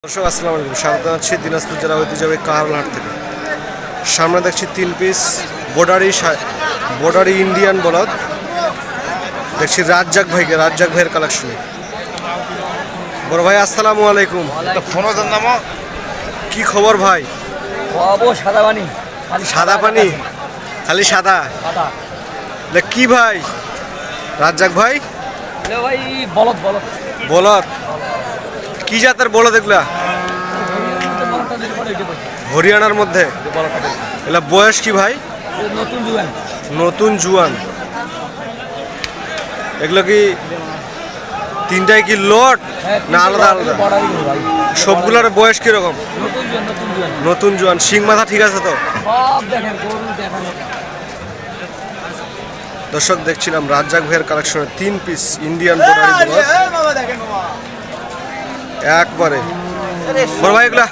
দর্শক আসসালামু আলাইকুম, স্বাগত জানাচ্ছি দিনাজপুর জেলা ঐতিহ্যবাহী কাহারোলহাট থেকে। সামনে দেখছি 3 পিস বর্ডারি ইন্ডিয়ান বলদ। দেখছি রাজ্জাক ভাইয়ের কালেকশনে। বড় ভাই আসসালামু আলাইকুম। কি খবর ভাই? সাদা পানি, সাদা পানি, খালি সাদা। কি ভাই রাজ্জাক ভাই? ভাই বলদ বলদ বলদ কি জাতের বলদ এগুলা? হরিয়ানার মধ্যে। এগুলা বয়স কি ভাই? নতুন জুয়ান। এগুলো কি তিনটাই কি লট না আলাদা আলাদা? সবগুলোর বয়স কিরকম? নতুন জুয়ান। শিং মাথা ঠিক আছে তো? দর্শক দেখছিলাম রাজ্জাক ভাইয়ের কালেকশনে 3 পিস ইন্ডিয়ান বর্ডারি বলদ একবারে। বড় ভাই এগুলা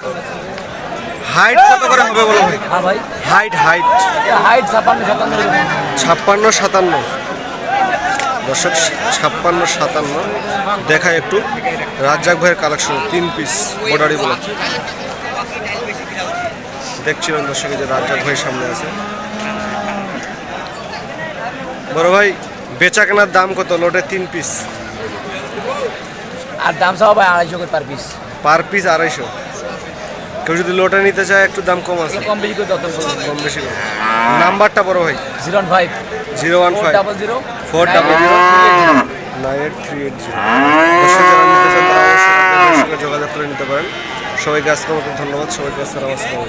হাইট কত করে হবে বলো ভাই? হাইট 56-57। দর্শক 56-57 দেখায় একটু রাজ্জাক ভাইয়ের কালেকশন 3 পিস বর্ডারি বলদ দেখছিলাম। দর্শক যে রাজ্জাক ভাইয়ের সামনে আছে। বড় ভাই বেচা কেনার দাম কত লোটে 3 পিস? আর দাম সব ভাই 250 করে পার পিস। Per piece 250। কেউ যদি লোটে নিতে চায় একটু দাম কম আছে? কম বেশি করে কম বেশি করে। নাম্বারটা বড় ভাই? 015 015 400 9830। যোগাযোগ করে নিতে পারেন। সবাইকে আজকের মতো ধন্যবাদ। সবাইকে আসসালামু আলাইকুম।